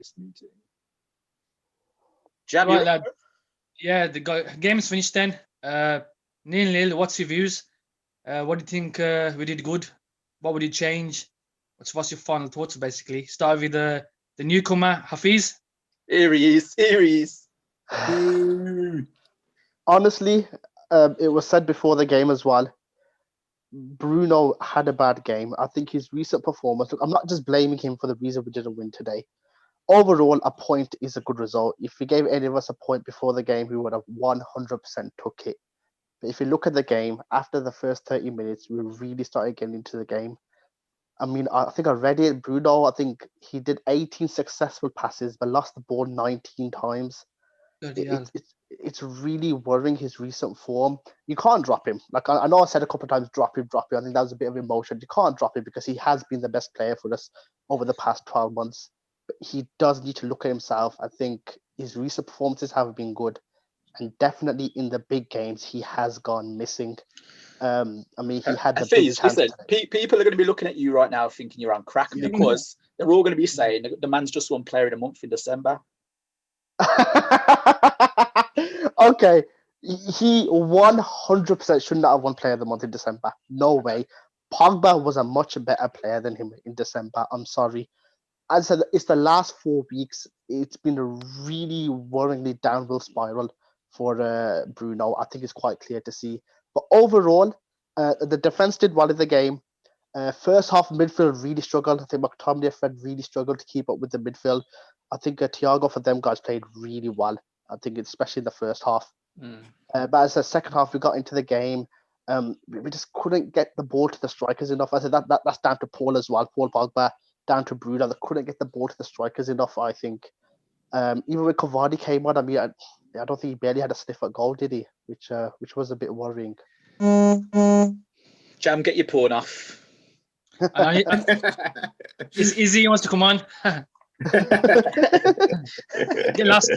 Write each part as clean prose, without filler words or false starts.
this meeting. Jam, right, lad. Yeah, the game's finished then. 0-0. What's your views? What do you think we did good? What would you change? What's your final thoughts, basically? Start with the newcomer, Hafiz. Here he is. Honestly, it was said before the game as well. Bruno had a bad game. I think his recent performance, look, I'm not just blaming him for the reason we didn't win today. Overall, a point is a good result. If we gave any of us a point before the game, we would have 100% took it. But if you look at the game, after the first 30 minutes, we really started getting into the game. I mean, I think I read it. Bruno, I think he did 18 successful passes, but lost the ball 19 times. It's really worrying, his recent form. You can't drop him. Like, I know I said a couple of times, drop him. I think that was a bit of emotion. You can't drop him because he has been the best player for us over the past 12 months. But he does need to look at himself. I think his recent performances have been good. And definitely in the big games, he has gone missing. I mean, he had the big chance. Listen, people are going to be looking at you right now thinking you're on crack because they're all going to be saying the man's just won Player of the Month in December. Okay, he 100% should not have won Player of the Month in December. No way. Pogba was a much better player than him in December. I'm sorry. As I said, it's the last 4 weeks. It's been a really worryingly downhill spiral for Bruno. I think it's quite clear to see. But overall, the defense did well in the game. First half midfield really struggled. I think McTominay and Fred really struggled to keep up with the midfield. I think Thiago for them guys played really well. I think especially in the first half. But as the second half, we got into the game. We just couldn't get the ball to the strikers enough. I said that's down to Paul as well. Paul Pogba, down to Bruno. They couldn't get the ball to the strikers enough, I think. Even when Cavani came on, I mean, I don't think he barely had a sniff at goal, did he? Which was a bit worrying. Jam, get your porn off. Izzy wants to come on. Get lost.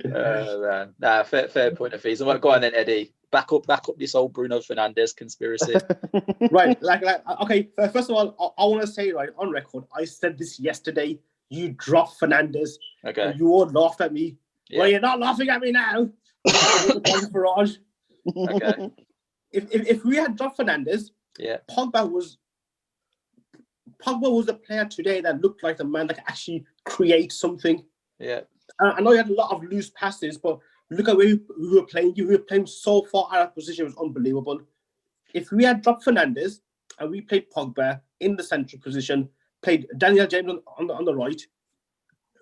Man. Nah, fair point of fees. Go on then, Eddie. Back up this old Bruno Fernandes conspiracy. Right, okay. First of all, I want to say right on record. I said this yesterday. You dropped Fernandes. Okay. You all laughed at me. Yeah. Well, you're not laughing at me now. Farage. Okay. If we had dropped Fernandes, yeah, Pogba was a player today that looked like the man that could actually create something. Yeah. I know you had a lot of loose passes, but look at where we were playing. We were playing so far out of position. It was unbelievable. If we had dropped Fernandes and we played Pogba in the central position, played Daniel James on the right,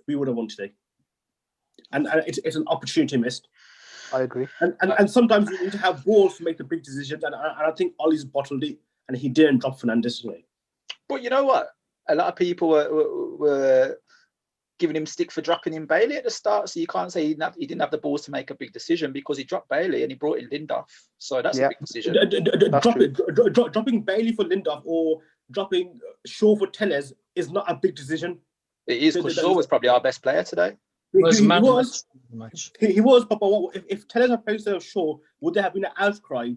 we would have won today. And it's an opportunity missed. I agree. And sometimes you need to have balls to make the big decisions. And I think Ollie's bottled it, and he didn't drop Fernandes today. But you know what? A lot of people were giving him stick for dropping in Bailey at the start. So you can't say he didn't have the balls to make a big decision because he dropped Bailey and he brought in Lindelof. So that's a big decision. Dropping Bailey for Lindelof or dropping Shaw for Telles is not a big decision. It is because Shaw was probably our best player today. He was, but if Telles had played instead of Shaw, would there have been an outcry?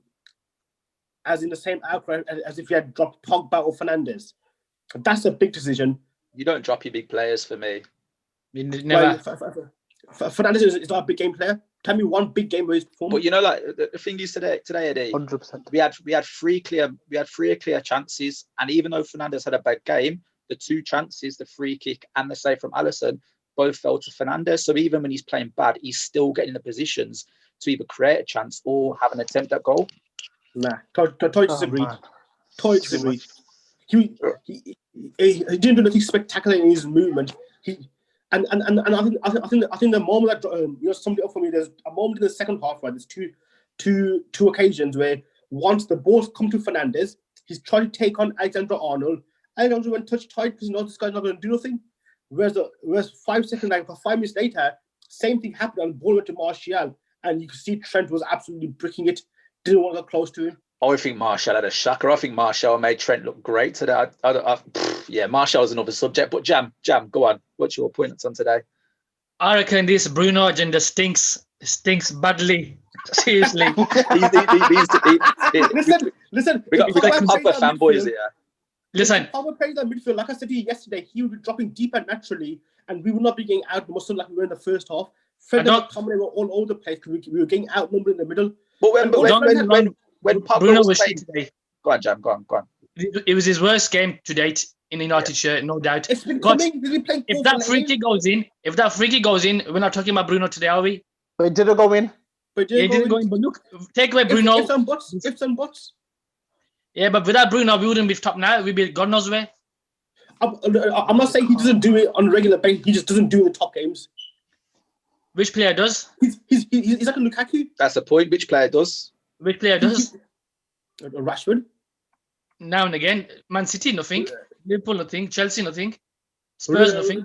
As in the same outcry as if you had dropped Pogba or Fernandes? That's a big decision. You don't drop your big players for me. Never. Fernandes is not a big game player. Tell me one big game where he's performed. But you know, like the thing is today, Eddie, 100%. We had three clear chances, and even though Fernandes had a bad game, the two chances, the free kick and the save from Alisson, both fell to Fernandes. So even when he's playing bad, he's still getting the positions to either create a chance or have an attempt at goal. Nah, Toy disagreed. Toy disagreed. He didn't do anything spectacular in his movement. I think the moment that somebody up for me, there's a moment in the second half where there's two occasions where once the ball's come to Fernandes, he's trying to take on Alexander-Arnold. Alexander went touch tight because this guy's not going to do nothing. Whereas 5 seconds, 5 minutes later, same thing happened and the ball went to Martial, and you could see Trent was absolutely bricking it. Didn't want to get close to him. I think Martial had a shocker. I think Martial made Trent look great today. Martial's another subject. But Jam, go on. What's your points on today? I reckon this Bruno agenda stinks badly. Seriously. Listen. We got Pogba fanboys here. Listen. Pogba plays that midfield. Like I said to you yesterday, he would be dropping deeper naturally, and we would not be getting out muscle like we were in the first half. Fred and McTominay were all over the place because we were getting outnumbered in the middle. But when Pogba Bruno was was playing, shit today. go on, Jam, go on. It was his worst game to date in the United shirt, no doubt. It's been But coming. We've been playing if that free kick goes in, we're not talking about Bruno today, are we? But it didn't go in. But He didn't go in. But look, take away Bruno. Ifs and buts. Yeah, but without Bruno, we wouldn't be top now. We'd be God knows where. I'm not saying he doesn't do it on a regular basis. He just doesn't do it in the top games. Which player does? He's like a Lukaku. That's the point. Which player does? Which player does? Rashford. Now and again. Man City, nothing. Liverpool, nothing. Chelsea, nothing. Spurs, nothing.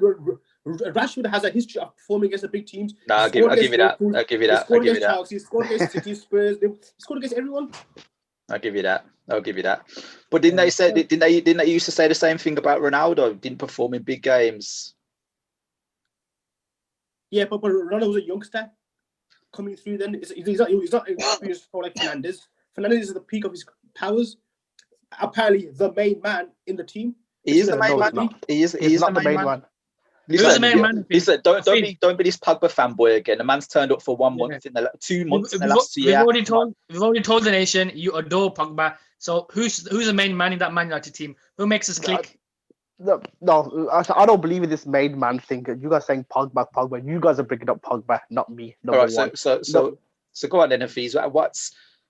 Rashford has a history of performing against the big teams. No, I'll give you that. He scored against Chelsea. He scored against City, Spurs. He scored against everyone. I'll give you that. But didn't they used to say the same thing about Ronaldo? Didn't perform in big games. Yeah, but Ronaldo was a youngster coming through. Then he's not experienced like Fernandes. Fernandes is at the peak of his powers. Apparently, the main man in the team. He is the main man. He is not the main man. Who's the main man? Listen, don't be this Pogba fanboy again. The man's turned up for 1 month in the 2 months in the last year. We've already told the nation you adore Pogba. So who's the main man in that Man United team? Who makes us click? No, I don't believe in this main man thing. You guys saying Pogba. You guys are bringing up Pogba, not me. All right, so go on then, Hafiz.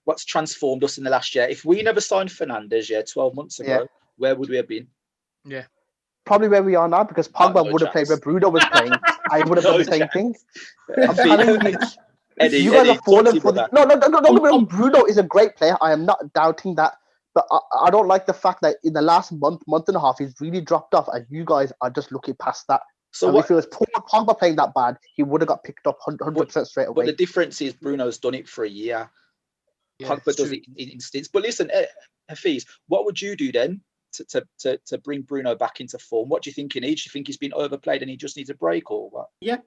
What's transformed us in the last year? If we never signed Fernandes, 12 months ago, where would we have been? Yeah. Probably where we are now, because Pogba would have played where Bruno was playing. I would have done the same thing. I'm telling you. Eddie, you guys are falling for the... No. Bruno is a great player. I am not doubting that. But I don't like the fact that in the last month and a half, he's really dropped off, and you guys are just looking past that. So if it was Pogba playing that bad, he would have got picked up 100% straight away. But the difference is Bruno's done it for a year. Yeah, Pogba does it in instance. But listen, Hafiz, what would you do then to bring Bruno back into form? What do you think he needs? Do you think he's been overplayed and he just needs a break, or what? Yeah.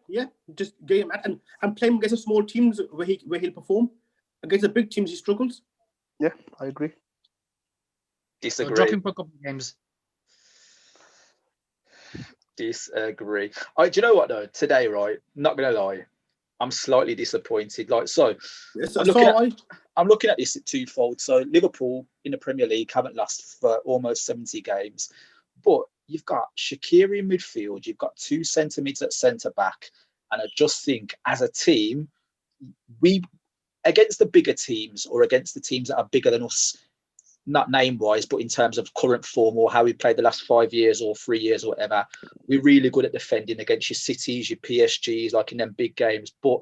Just get him out and play him against the small teams where he'll perform. Against the big teams, he struggles. Yeah, I agree. Disagree. Drop him for a couple of games. Disagree. Do you know what though? Today, right? Not gonna lie, I'm slightly disappointed. I'm looking at this at twofold. So Liverpool in the Premier League haven't lost for almost 70 games, but you've got Shaqiri in midfield, you've got 2 centre mids at centre back, and I just think as a team, we against the bigger teams or against the teams that are bigger than us, not name-wise, but in terms of current form or how we played the last 5 years or 3 years or whatever, we're really good at defending against your Cities, your PSGs, like in them big games. But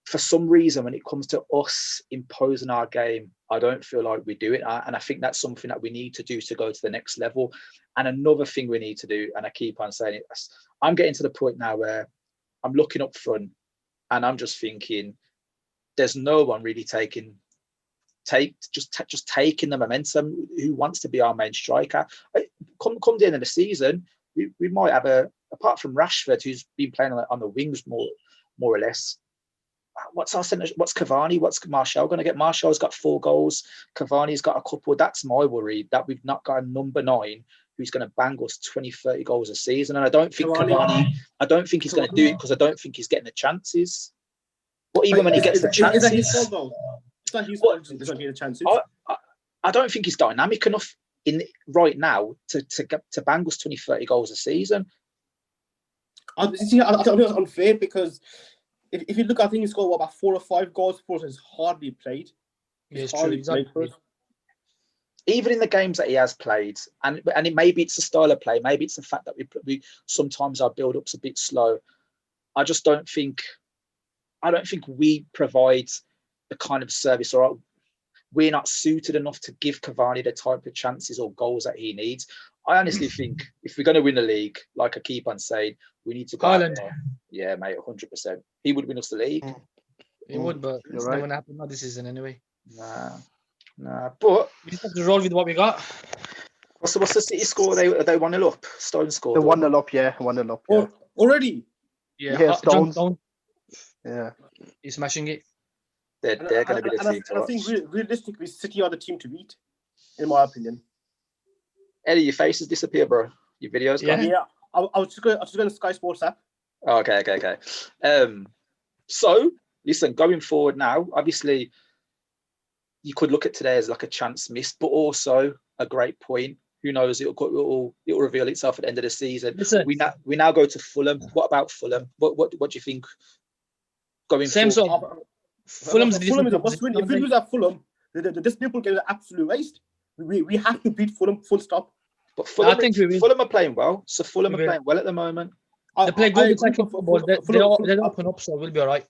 for some reason, when it comes to us imposing our game, I don't feel like we do it. And I think that's something that we need to do to go to the next level. And another thing we need to do, and I keep on saying it, I'm getting to the point now where I'm looking up front and I'm just thinking there's no one really taking the momentum. Who wants to be our main striker? Come the end of the season, we might have apart from Rashford, who's been playing on the wings more or less. What's our centre? What's Cavani? What's Martial going to get? Martial's got 4 goals. Cavani's got a couple. That's my worry, that we've not got a number 9 who's going to bang us 20, 30 goals a season. And I don't think Cavani, I don't think he's going to do it because I don't think he's getting the chances. But even when he gets the chances, is that his fault though? It's not his fault. He's not getting the chances. I don't think he's dynamic enough right now to bang us 20, 30 goals a season. I think it's unfair because if you look, I think he scored about 4 or 5 goals for us. He's hardly played. It's true. Exactly. Even in the games that he has played, and maybe it's the style of play, maybe it's the fact that we sometimes our build-up's a bit slow. I don't think we provide the kind of service, or we're not suited enough to give Cavani the type of chances or goals that he needs. I honestly think if we're going to win the league, like I keep on saying, we need to go out there. Yeah, mate, 100%. He would win us the league. He would, but it's never going to happen. Not this season, anyway. Nah. But we just have to roll with what we got. What's the City score? Are they 1-0 up? Stone score. They're 1-0 up, yeah. 1-0 up. Yeah. Already? Yeah, Stones. Yeah. He's smashing it. They're going to be the team to watch. I think realistically, City are the team to beat, in my opinion. Eddie, your face has disappeared, bro. Your video's gone. Yeah. was just going to Sky Sports app. Okay. So listen, going forward now, obviously, you could look at today as like a chance missed, but also a great point. Who knows? It'll reveal itself at the end of the season. Listen. We now go to Fulham. What about Fulham? What do you think going Same forward? sort of Fulham's a Fulham different is a must win. If we lose at Fulham, this Liverpool game is an absolute waste. We have to beat Fulham full stop. But Fulham, I think we will. Fulham are playing well. So Fulham We are will. playing well at the moment. They play good I attacking agree, football. They Fulham- open up, so we'll be all right.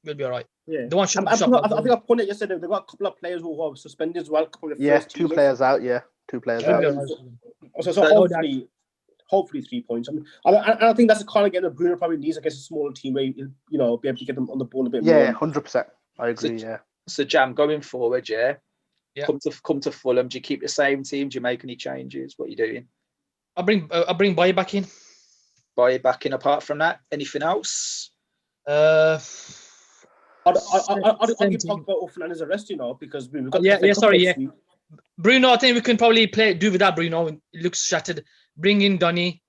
Yeah. The one shot. I think I pointed yesterday. They got a couple of players who are suspended as well. A couple of Yeah, first two teamers. players out. Yeah, two players We'll out. be all right. So hopefully 3 points. I think that's the kind of game that Bruno probably needs against a smaller team where be able to get them on the ball a bit more. Yeah, 100%. I agree. So Jam, going forward, yeah. Yeah. Come to Fulham. Do you keep the same team? Do you make any changes? What are you doing? I'll bring Boy back in. Boy back in. Apart from that, anything else? I'd give Same Pogba or Fernandes a rest, because we've got Bruno, I think we can probably do without Bruno. It looks shattered. Bring in Donny.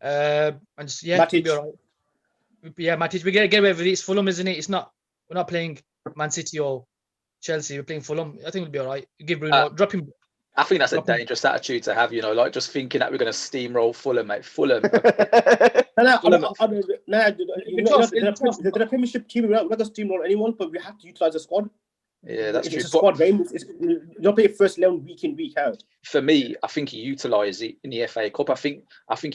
And just, Matic. We'll be all right. Yeah, Matic. We get away with it. It's Fulham, isn't it? We're not playing Man City or Chelsea. We're playing Fulham. I think we'll be all right. Give Bruno, drop him. I think that's a dangerous attitude to have, like just thinking that we're going to steamroll Fulham, mate. Fulham. They're a Premiership team. We're not going to steamroll anyone, but we have to utilise the squad. Yeah, that's true. It's a squad game. You don't play first 11 week in, week out. For me, I think you utilise it in the FA Cup. I think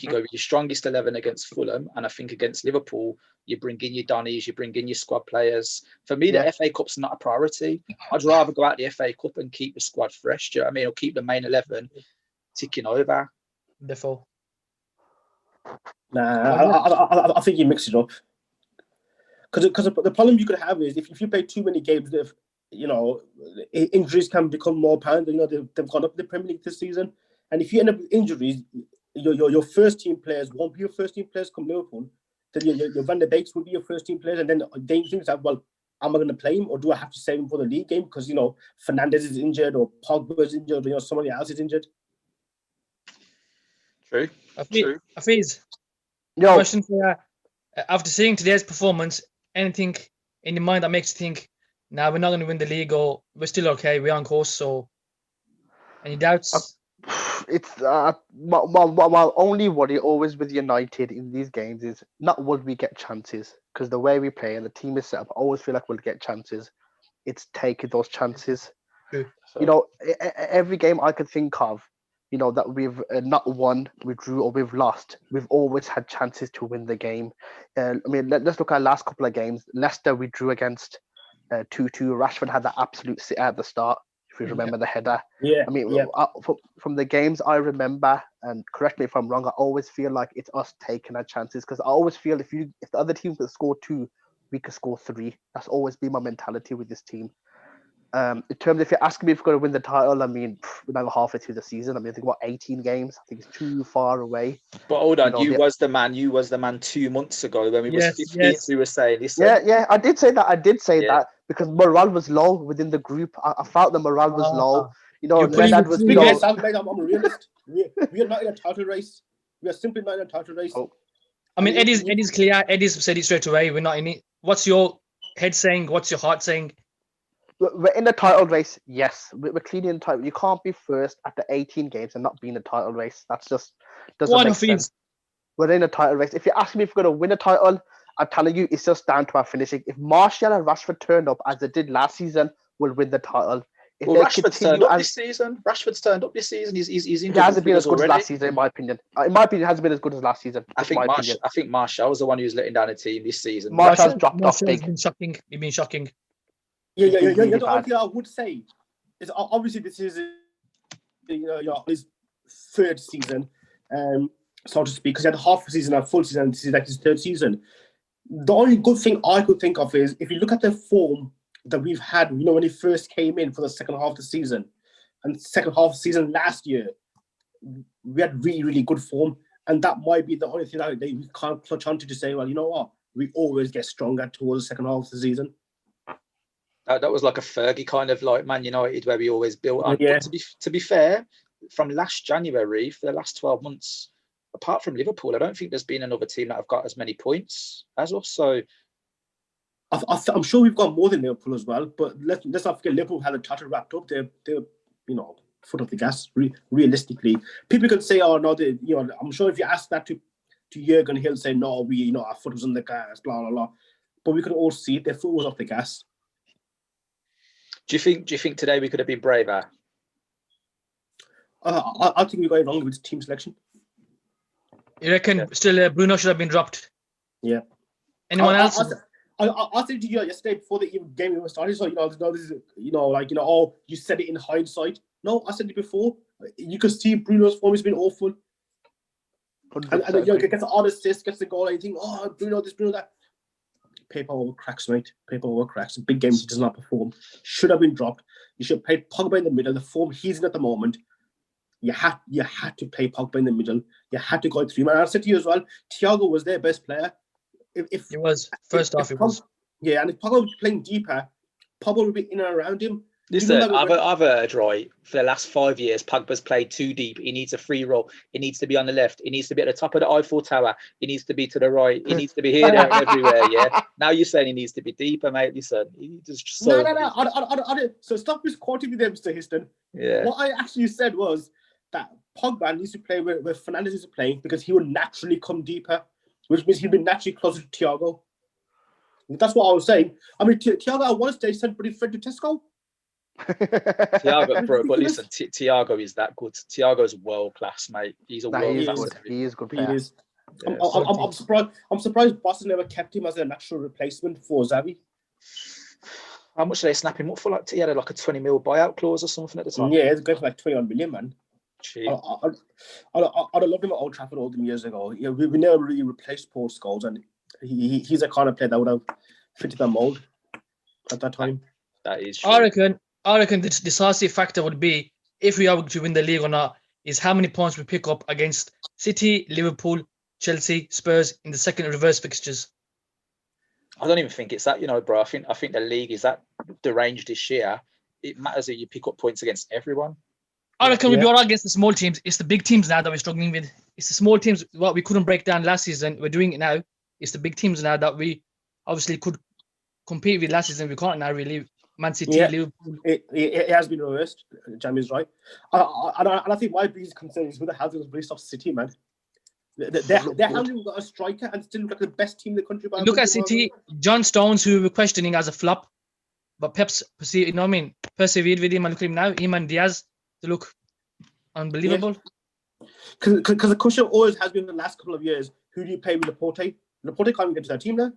you go with your strongest 11 against Fulham, and I think against Liverpool, you bring in your Donnies, you bring in your squad players. For me, the FA Cup's not a priority. I'd rather go out the FA Cup and keep the squad fresh. Do you know what I mean? Or keep the main 11 ticking over. Therefore. Nah, I think you mix it up. Because the problem you could have is if you play too many games, injuries can become more apparent. They've gone up in the Premier League this season, and if you end up with injuries, your first team players won't be your first team players come Liverpool. Then your Van der Beeks will be your first team players, and then you think that, well, am I going to play him or do I have to save him for the league game because Fernandes is injured or Pogba is injured or somebody else is injured. True. Hafiz, Yo, question for you. After seeing today's performance, anything in your mind that makes you think, we're not going to win the league, or we're still okay, we're on course? So, any doubts? it's my only worry always with United in these games is not will we get chances, because the way we play and the team is set up, I always feel like we'll get chances. It's taking those chances. True. So, every game I could think of, that we've not won, we drew, or we've lost, we've always had chances to win the game. Let's look at our last couple of games. Leicester, we drew against 2-2. Rashford had that absolute sit at the start, if you remember the header. Yeah. From the games I remember, and correct me if I'm wrong, I always feel like it's us taking our chances, because I always feel if the other team could score 2, we could score 3. That's always been my mentality with this team. In terms, if you're asking me if we're going to win the title, we're now halfway through the season. I think 18 games. I think it's too far away. But hold on, you was the man 2 months ago when we was 15th. We were saying this. Yeah, I did say that. That because morale was low within the group. I felt the morale was low. Renard was low. I'm a realist. We are not in a title race. We are simply not in a title race. Oh. Eddie's clear. Eddie's said it straight away. We're not in it. What's your head saying? What's your heart saying? We're in the title race, yes. We're clearly in the title. You can't be first after 18 games and not be in the title race. That's just doesn't make sense. We're in a title race. If you're asking me if we're going to win a title, I'm telling you, it's just down to our finishing. If Martial and Rashford turned up as they did last season, we'll win the title. Rashford's turned up this season. He's injured. He hasn't been as good as last season, in my opinion. In my opinion, he hasn't been as good as last season. I think Martial was the one who's letting down the team this season. Martial's dropped off big. He's been shocking. Yeah. The only thing I would say is obviously this is his third season, so to speak, because he had half a season and full season, and this is like his third season. The only good thing I could think of is if you look at the form that we've had, when he first came in for the second half of the season, and second half of the season last year, we had really, really good form, and that might be the only thing that we can't clutch onto to say, well, you know what, we always get stronger towards the second half of the season. That was like a Fergie kind of like Man United where we always built on. Yeah. But to be fair, from last January for the last 12 months, apart from Liverpool, I don't think there's been another team that have got as many points as us. So I'm sure we've got more than Liverpool as well. But let's not forget Liverpool had the title wrapped up. They're foot off the gas. Realistically, people can say, "Oh no," I'm sure if you ask that to Jurgen, he'll say, "No, our foot was on the gas." Blah blah blah. But we can all see it. Their foot was off the gas. Do you think today we could have been braver? I think we got it wrong with team selection. You reckon still Bruno should have been dropped? Yeah. Anyone else? I said to you yesterday before the game even started. So this is oh, you said it in hindsight. No, I said it before. You can see Bruno's form has been awful. And gets the odd assist, gets the goal, and you think, oh, Bruno this, Bruno that. Paper over cracks, mate. Paper over cracks. Big games he does not perform. Should have been dropped. You should have played Pogba in the middle. The form he's in at the moment. You had to play Pogba in the middle. You had to go 3 man. I said to you as well, Thiago was their best player. If it was first off, it was. Yeah, and if Pogba was playing deeper, Pogba would be in and around him. Listen, I've heard, right, for the last 5 years, Pogba's played too deep. He needs a free roll. He needs to be on the left. He needs to be at the top of the Eiffel Tower. He needs to be to the right. He needs to be here, there, and everywhere, yeah? Now you're saying he needs to be deeper, mate. Listen, No. So stop misquoting me there, Mr. Histon. Yeah. What I actually said was that Pogba needs to play where Fernandes is playing because he will naturally come deeper, which means he'll be naturally closer to Thiago. That's what I was saying. I mean, Thiago at one stage sent pretty Fred to Tesco. Thiago, bro, but listen, Thiago is that good. Thiago's world class, mate. He's a world class. He is good player. He is. Yeah, I'm surprised Boston never kept him as a natural replacement for Xavi. How much did they snap him up for? Like he had like a 20 mil buyout clause or something at the time. Yeah, it's going for like 21 million, man. Cheap. I'd have loved him at Old Trafford all them years ago. Yeah, we never really replaced Paul Scholes, and he's a kind of player that would have fitted the mold at that time. That is true. I reckon the decisive factor would be if we are to win the league or not is how many points we pick up against City, Liverpool, Chelsea, Spurs in the second reverse fixtures. I don't even think it's that, bro. I think the league is that deranged this year. It matters that you pick up points against everyone. I reckon we'll be all right against the small teams. It's the big teams now that we're struggling with. It's the small teams. What we couldn't break down last season, we're doing it now. It's the big teams now that we obviously could compete with last season. We can't now really. Man City, Liverpool. It has been reversed. Jamie's right. And I think my biggest concern is with the housing was based off City, man. They're handling got a striker and still look like the best team in the country. Look at City, John Stones, who we were questioning as a flop, but Pep's persevered with him and look at him now. Him and Diaz, they look unbelievable. Because the question always has been in the last couple of years, who do you play with Laporte? Laporte can't even get to that team now.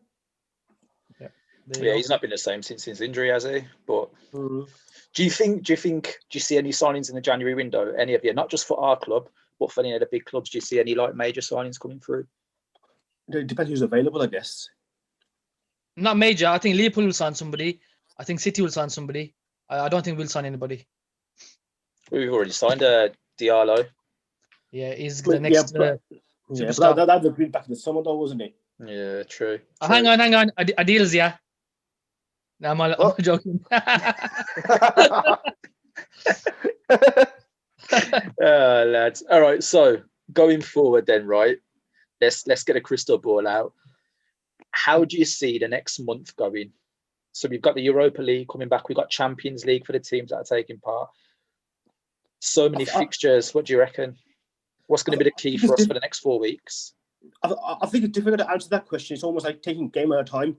Yeah, he's not been the same since his injury, has he? But do you see any signings in the January window? Any of you, not just for our club, but for any of the big clubs? Do you see any like major signings coming through? It depends who's available, I guess. Not major. I think Liverpool will sign somebody. I think City will sign somebody. I don't think we'll sign anybody. We've already signed Diallo. Yeah, he's the next. But that was agreed back in the summer, though, wasn't it? Yeah, true. Hang on. Adil's, yeah. No, I'm joking. Lads. All right. So going forward, then, right? Let's get a crystal ball out. How do you see the next month going? So we've got the Europa League coming back. We've got Champions League for the teams that are taking part. So many fixtures. What do you reckon? What's going to be the key for us for the next 4 weeks? I think it's difficult to answer that question. It's almost like taking game at a time.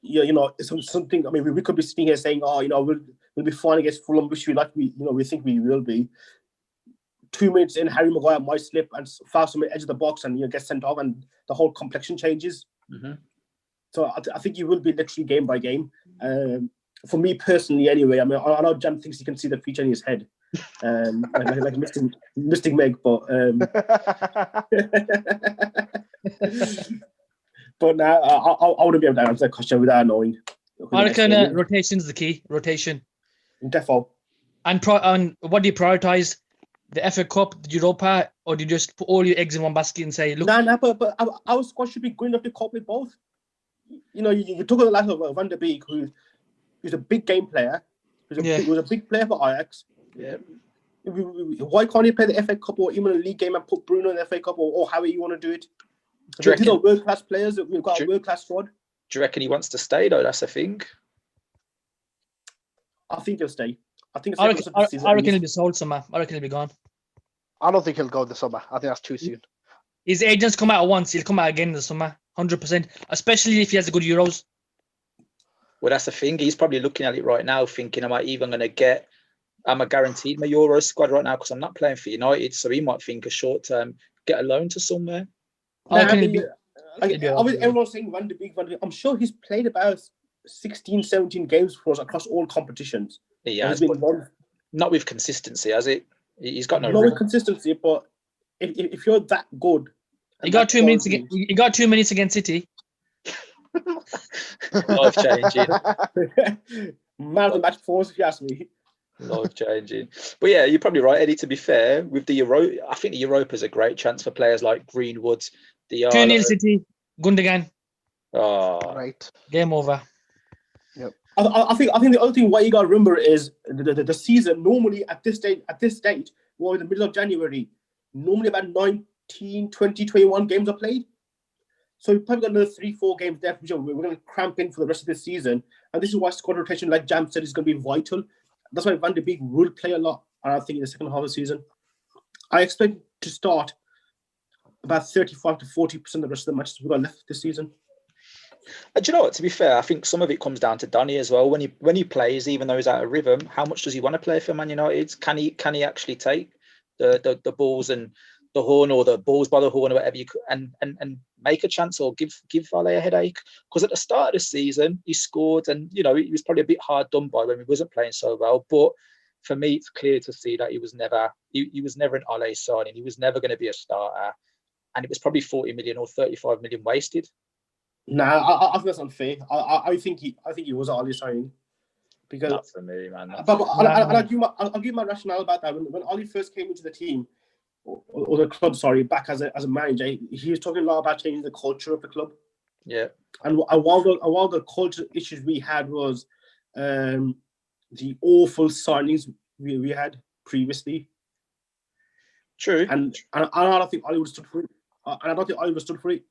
It's something. I mean, we could be sitting here saying, "Oh, we'll be fine against Fulham," which we think we will be. 2 minutes in, Harry Maguire might slip and foul on the edge of the box and get sent off, and the whole complexion changes. Mm-hmm. So I think you will be literally game by game. For me personally, anyway. I mean, I know Jam thinks he can see the future in his head. Like Mystic Meg, but but now I wouldn't be able to answer that question without knowing. I reckon rotation is the key. Rotation. Defo. And what do you prioritize? The FA Cup, the Europa, or do you just put all your eggs in one basket and say, look? But our squad should be good enough to cope with both. You took on the likes of Van der Beek, who's a big game player, who's a big player for Ajax. Yeah. Why can't he play the FA Cup or even a league game and put Bruno in the FA Cup or however you want to do it? These are world-class players. We've got a world-class squad. Do you reckon he wants to stay, though? That's the thing. I think he'll stay. I reckon he'll be sold somewhere. I reckon he'll be gone. I don't think he'll go this summer. I think that's too soon. His agents come out once. He'll come out again this summer. 100%. Especially if he has a good Euros. Well, that's the thing. He's probably looking at it right now, thinking, am I even going to get... Am I guaranteed my Euro squad right now because I'm not playing for United? So he might think a short term, get a loan to somewhere. Everyone's saying Van de Beek. I'm sure he's played about 16, 17 games for us across all competitions. He has, but not with consistency, has it? He's got no. Not with consistency, but if you're that good, he got 2 minutes against. He got 2 minutes against City. Life changing. Man of the match force, if you ask me. Life changing. But yeah, you're probably right, Eddie. To be fair, with the Euro, I think the Europa is a great chance for players like Greenwood. 2-0 City. Gundogan. Oh, right. Game over. Yep. I think the other thing what you got to remember is the season normally at this date, well, in the middle of January, normally about 19, 20, 21 games are played. So we've probably got another 3-4 games left, which we're going to cramp in for the rest of this season. And this is why squad rotation, like Jam said, is going to be vital. That's why Van de Beek will play a lot, I think, in the second half of the season. I expect to start about 35 to 40% of the rest of the matches we've got left this season. And do you know what? To be fair, I think some of it comes down to Donny as well. When he plays, even though he's out of rhythm, how much does he want to play for Man United? Can he actually take the balls and the horn, or the balls by the horn, or whatever and make a chance, or give Vale a headache? Because at the start of the season, he scored, and he was probably a bit hard done by when he wasn't playing so well. But for me, it's clear to see that he was never an Ole signing. He was never going to be a starter, and it was probably 40 million or 35 million wasted. Nah, I think that's unfair. I think he was an Ole signing. Because not for me, man. I'll give my rationale about that. When Ole first came into the team, or the club, sorry, back as a manager, he was talking a lot about changing the culture of the club. Yeah. And while the culture issues we had was the awful signings we had previously. True. And I don't think Ole would have stood for it. And I don't think Ole would have stood for it.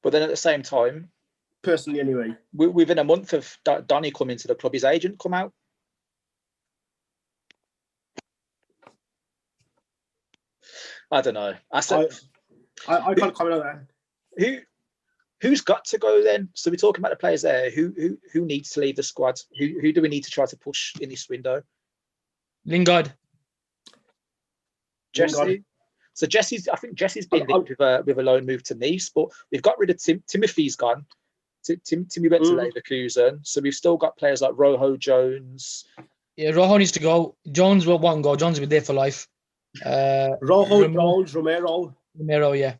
But then at the same time, personally anyway, within a month of Donny coming to the club, his agent come out. I don't know. I can't comment on that. Who's got to go then? So we're talking about the players there. Who needs to leave the squad? Who do we need to try to push in this window? Lingard. Jesse. So I think Jesse's been linked with a loan move to Nice, but we've got rid of Timothy's gone. Timmy went to Leverkusen, so we've still got players like Rojo, Jones. Yeah, Rojo needs to go. Jones will want to go. Jones will be there for life. Rojo, Jones, Romero, yeah.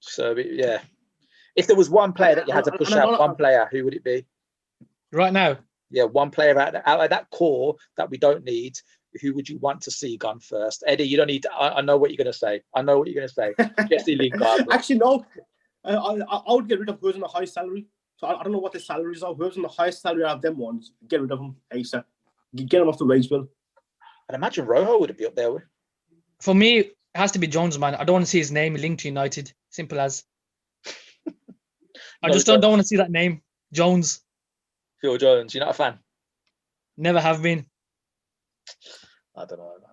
So yeah, if there was one player that you had to push out, one player, who would it be? Right now? Yeah, one player out of that core that we don't need. Who would you want to see gone first? Eddie, you don't need to. I know what you're going to say. Jesse Lingard. Actually, no. I would get rid of who's on the high salary. So I don't know what the salaries are. Whoever's on the highest salary out of them ones, get rid of them ASAP. Get them off the wage bill. I'd imagine Rojo would be up there. For me, it has to be Jones, man. I don't want to see his name linked to United. Simple as. I just don't want to see that name. Jones. Phil Jones. You're not a fan? Never have been. I don't know, man.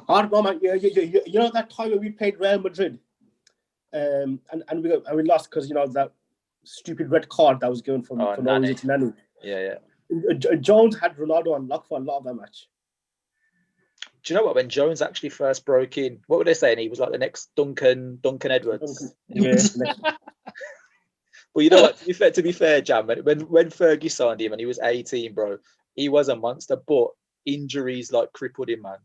I don't know, man. You know that time when we played Real Madrid, and we lost because that stupid red card that was given from Nani to Nani. Yeah. Jones had Ronaldo on lock for a lot of that match. Do you know what? When Jones actually first broke in, what were they saying? He was like the next Duncan Edwards. Yeah. Well, you know what? To be fair, Jam, when Fergie signed him and he was 18, bro, he was a monster. But injuries like crippled him, man.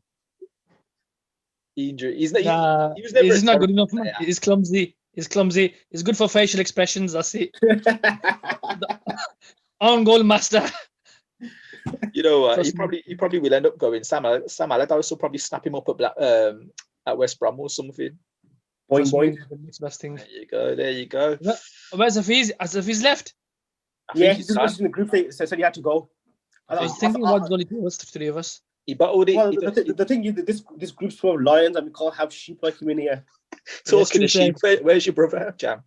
He was never. He's not good enough, man. He's clumsy. He's good for facial expressions. That's it. On goal master. You know what? He probably will end up going. Sam Allardyce will probably snap him up at West Brom or something. Boing. Next best thing. There you go. Where's Hafiz? Has Hafiz left? Yeah, he's just in the group. They said he had to go. I was thinking what's going to do us, the three of us. He bottled it. Well, He the thing is that this group's full of lions, and we can't have sheep like him in here. talking to sheep. Where's your brother, Jam?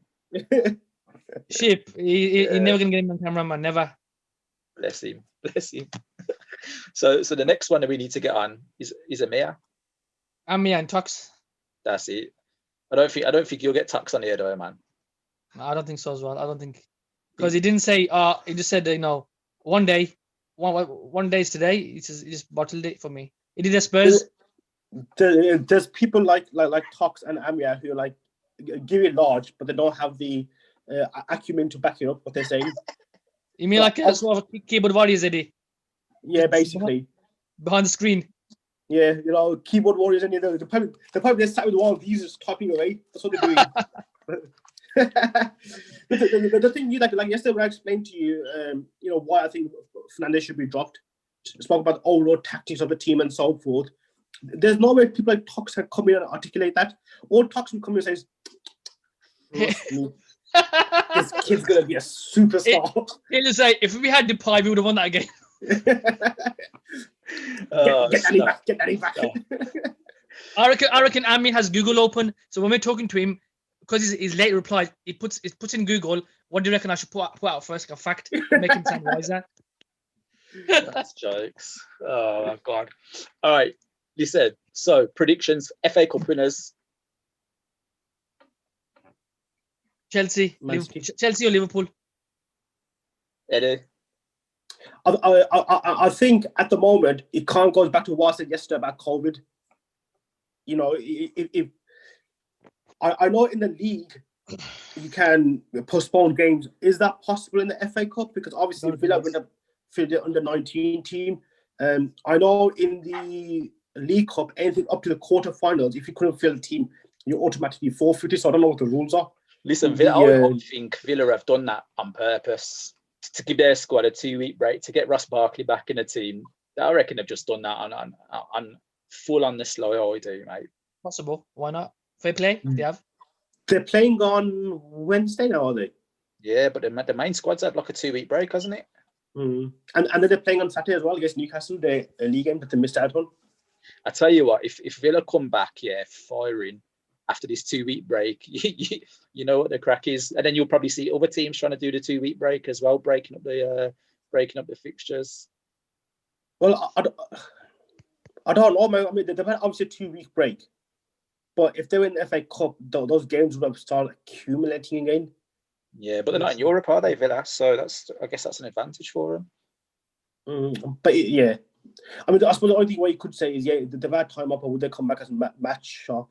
Sheep. He never gonna get him on camera, man. Never. Bless him. So the next one that we need to get on is Amir. Amir and Tux. That's it. I don't think you'll get Tux on here though, man. No, I don't think so as well. I don't think because he didn't say. He just said one day, one day's today. He just bottled it for me. He did a Spurs. There's people like Tox and Amia who like give it large, but they don't have the acumen to back it up what they're saying. You mean like a sort of keyboard warriors, Eddie? Yeah, basically. Behind the screen. Yeah, keyboard warriors, and they're probably sat with one of these just typing away. That's what they're doing. the thing like yesterday when I explained to you, why I think Fernandes should be dropped. Spoke about the overall tactics of the team and so forth. There's no way people like Tox can come in and articulate that. All Tox will come in and says, "This kid's gonna be a superstar." He'll just say, "If we had Depay, we would have won that game." Get Danny back. I reckon Ami has Google open, so when we're talking to him, because he's late replies, it puts in Google. What do you reckon I should put out first? Like a fact, make him sound wiser. That's jokes. Oh my god! All right, listen. So predictions: FA Cup winners. Chelsea or Liverpool? Eddie. I think at the moment it can't go back to what I said yesterday about COVID. If I know in the league you can postpone games. Is that possible in the FA Cup? Because obviously Villa went up for the under-19 team. I know in the League Cup, anything up to the quarterfinals, if you couldn't fill the team, you automatically forfeited. So I don't know what the rules are. Listen, Villa, I think Villa have done that on purpose to give their squad a 2-week break to get Ross Barkley back in the team. I reckon they've just done that on full on the slow. I do, mate. Possible. Why not? Fair play. They have. They're playing on Wednesday now, are they? Yeah, but the main squad's had like a 2-week break, hasn't it? And then they're playing on Saturday as well against Newcastle, the league game that they missed out on. I tell you what, if Villa come back, firing after this 2-week break, you know what the crack is, and then you'll probably see other teams trying to do the 2-week break as well, breaking up the fixtures. Well, I don't know, man. I mean, they've had obviously a 2-week break, but if they win the FA Cup, those games would have started accumulating again. Yeah, but they're not in Europe, are they, Villa? So I guess that's an advantage for them. But yeah, I mean, I suppose the only thing you could say is, they've had time up, or would they come back as match sharp?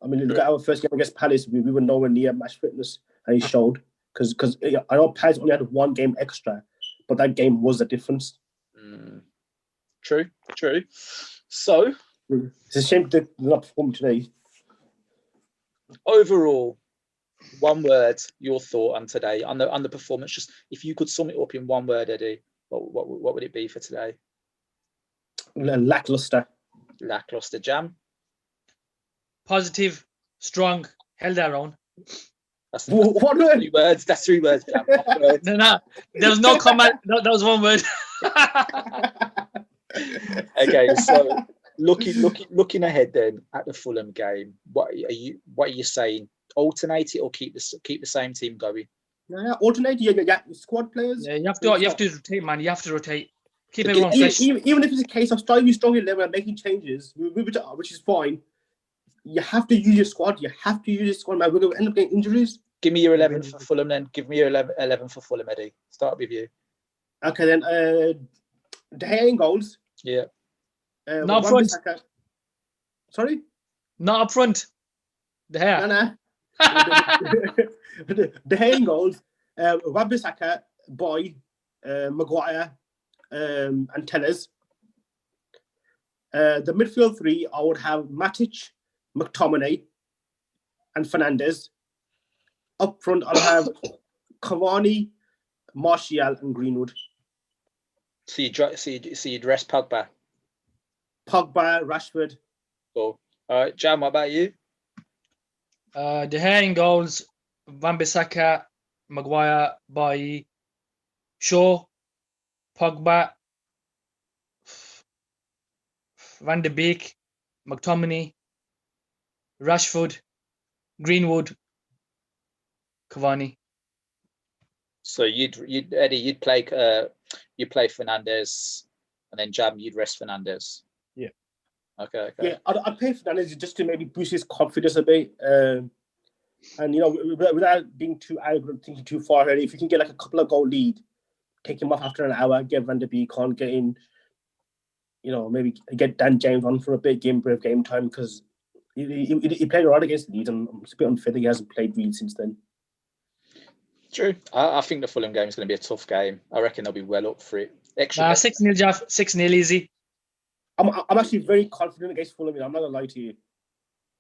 I mean, look at our first game against Palace. We were nowhere near match fitness, and he showed because I know Palace only had one game extra, but that game was the difference. True. So it's a shame they're not performing today. Overall, one word, your thought on today on the performance. Just if you could sum it up in one word, Eddie, what would it be for today? Lackluster. Lackluster. Jam. Positive, strong, held our own. That's three words. That's 3 words, Jam. No. There was no comment. That was one word. Okay, so looking ahead then at the Fulham game, what are you saying? Alternate it or keep the same team going? Yeah, alternate. Yeah, squad players. Yeah, you have to rotate, man. You have to rotate. Keep everyone fresh. Even if it's a case of starting strong 11 and making changes, which is fine. You have to use your squad. You have to use your squad, man. We're going to end up getting injuries. Give me your 11 for Fulham then. Give me your 11 for Fulham, Eddie. Start with you. Okay, then. De Gea in goals. Yeah. Not up front. Sorry? Not up front. De Gea. No. De Gea in goals. Wan-Bissaka, Boy, Maguire, and Tellers. The midfield 3, I would have Matic, McTominay, and Fernandes. Up front, I'll have Cavani, Martial, and Greenwood. So you dress Pogba. Pogba, Rashford. Cool. All right, Jam, what about you? De Gea in goals, Wan-Bissaka, Maguire, Boy, Shaw, Pogba. Van de Beek, McTominay, Rashford, Greenwood, Cavani. So Eddie, you'd play Fernandes, and then Jam, you'd rest Fernandes. Yeah. Okay. Yeah, I'd play Fernandes just to maybe boost his confidence a bit. And without being too arrogant, thinking too far ahead, if you can get like a couple of goal lead, take him off after an hour, get Van de Beek on, get in, maybe get Dan James on for a bit of game time, because he played a lot against Leeds, and it's a bit unfair that he hasn't played really since then. True. I think the Fulham game is going to be a tough game. I reckon they'll be well up for it. 6-0, Jaff. 6-0 easy. I'm actually very confident against Fulham. I'm not gonna lie to you.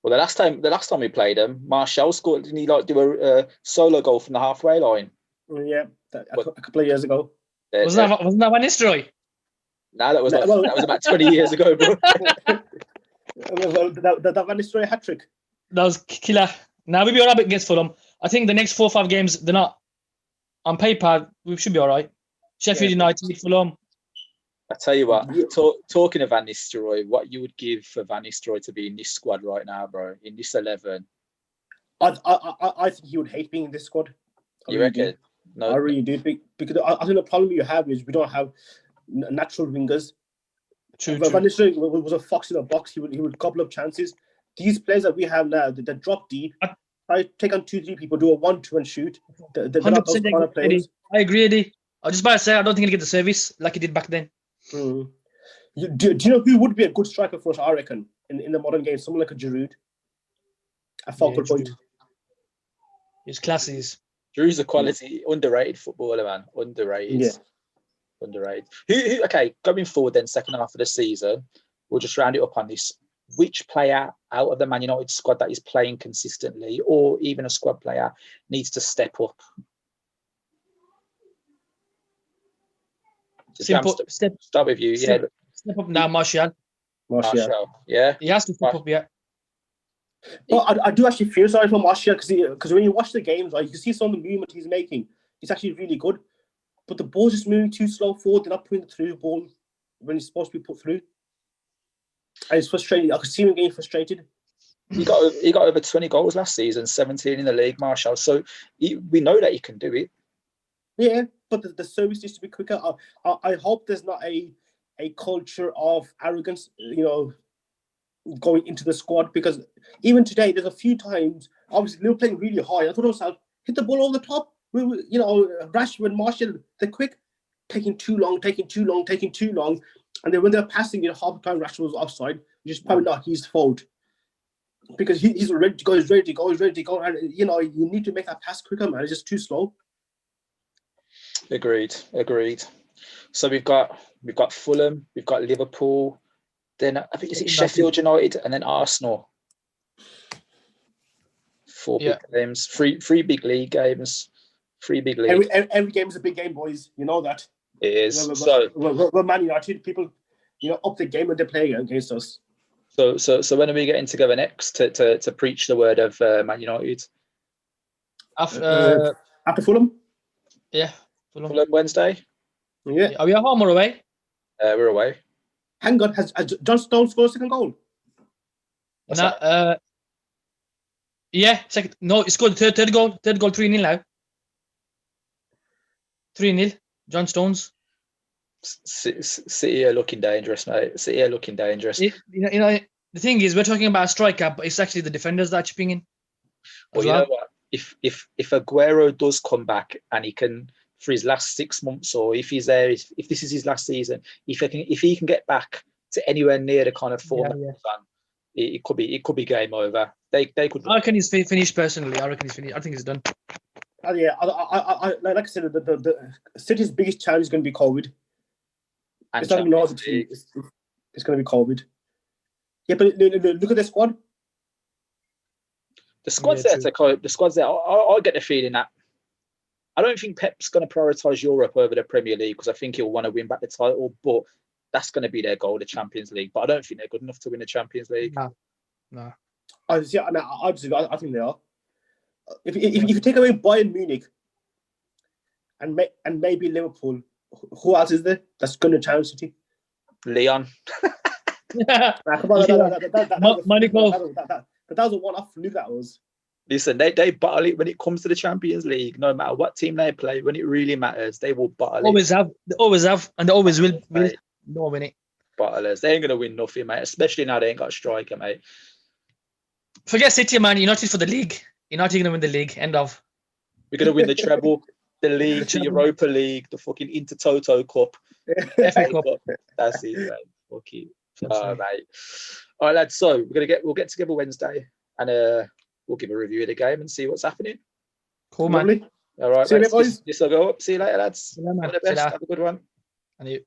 Well, the last time we played them, Martial scored. Didn't he do a solo goal from the halfway line? Yeah, a couple of years ago. Wasn't that Van Nistelrooy? No, that was about 20 years ago, bro. that Van Nistelrooy hat trick. That was killer. Now we'll be all right against Fulham. I think the next 4 or 5 games, they're not on paper. We should be all right. Sheffield United, Fulham. I tell you what, talking of Van Nistelrooy, what you would give for Van Nistelrooy to be in this squad right now, bro, in this 11? I think he would hate being in this squad. You reckon? No, I really do, because I think the problem you have is we don't have natural wingers. True. Van Nistelrooy was a fox in a box. He would gobble up chances. These players that we have now, they drop deep. I take on 2-3 people, do a 1-2 and shoot. They're not those kind of players. I agree, Eddie. I was just about to say, I don't think he'll get the service like he did back then. Do you know who would be a good striker for us, I reckon, in the modern game? Someone like a Giroud. A focal point. His classes. Giroud's a quality, underrated footballer, man. Underrated. Yeah. Underrated. Who? Okay, going forward then, second half of the season, we'll just round it up on this. Which player out of the Man United squad that is playing consistently, or even a squad player, needs to step up? Start with you. Step up now, Martial. Yeah. He has to step up, yeah. Well, I do actually feel sorry for Martial, because when you watch the games, right, you can see some of the movement he's making. He's actually really good. But the ball's just moving too slow forward. They're not putting the through ball when it's supposed to be put through. And it's frustrating. I could see him getting frustrated. He got over 20 goals last season, 17 in the league, Martial. So we know that he can do it. Yeah, but the service needs to be quicker. I hope there's not a culture of arrogance, going into the squad, because even today, there's a few times, obviously, they were playing really high. I thought to myself, hit the ball over the top. Rashford, Martial, they're quick, taking too long. And then when they're passing it, half the time Rashford was offside, which is probably not his fault. Because he's ready to go, and you need to make that pass quicker, man. It's just too slow. Agreed. So we've got Fulham, we've got Liverpool, then I think it's Sheffield United, and then Arsenal. 4 big games, three big league games, 3 big leagues. Every game is a big game, boys. You know that. It is. We're Man United. People, up the game when they play against us. So when are we getting together next to preach the word of Man United? After Fulham? Yeah. Fulham Wednesday? Yeah. Are we at home or away? We're away. Hang on, has John Stones scored a second goal? Yeah, second. No, he scored the third goal. Third goal, 3-0 now. 3-0. John Stones. City are looking dangerous, mate. City are looking dangerous. The thing is, we're talking about a striker, but it's actually the defenders that are chipping in. Well, you know what? If Aguero does come back and he can, for his last 6 months, or if he's there, if this is his last season, if he can get back to anywhere near the kind of form that he's on, it could be game over. They could. I reckon he's finished personally. I reckon he's finished. I think he's done. Yeah, I like I said, the City's biggest challenge is going to be COVID. It's not even it's going to be COVID. Yeah, but look at the squad. The squad's there to cope. The squad's there. I get the feeling that I don't think Pep's going to prioritise Europe over the Premier League, because I think he'll want to win back the title, but that's going to be their goal, the Champions League. But I don't think they're good enough to win the Champions League. No. I think they are. If you take away Bayern Munich and maybe Liverpool, who else is there that's going to challenge City? Leon. Nah, come on, Monaco. that was a one-off fluke. That was. Listen, they bottle it when it comes to the Champions League. No matter what team they play, when it really matters, they will bottle Always it. have. They always have, and they always will. Mate. No win it. Bottlers. They ain't gonna win nothing, mate. Especially now they ain't got a striker, mate. Forget City, man. United for the league. United gonna win the league. End of. We're gonna win the treble, the league, the Europa League, the fucking Intertoto Cup, FA Cup. That's it, mate. Fuck it. Mate. All right, lads. So we'll get together Wednesday and we'll give a review of the game and see what's happening. Cool, man. Lovely. All right, See you mate. later, boys. This will go up. See you later, lads. Yeah, man. All the best. Have a good one. And you.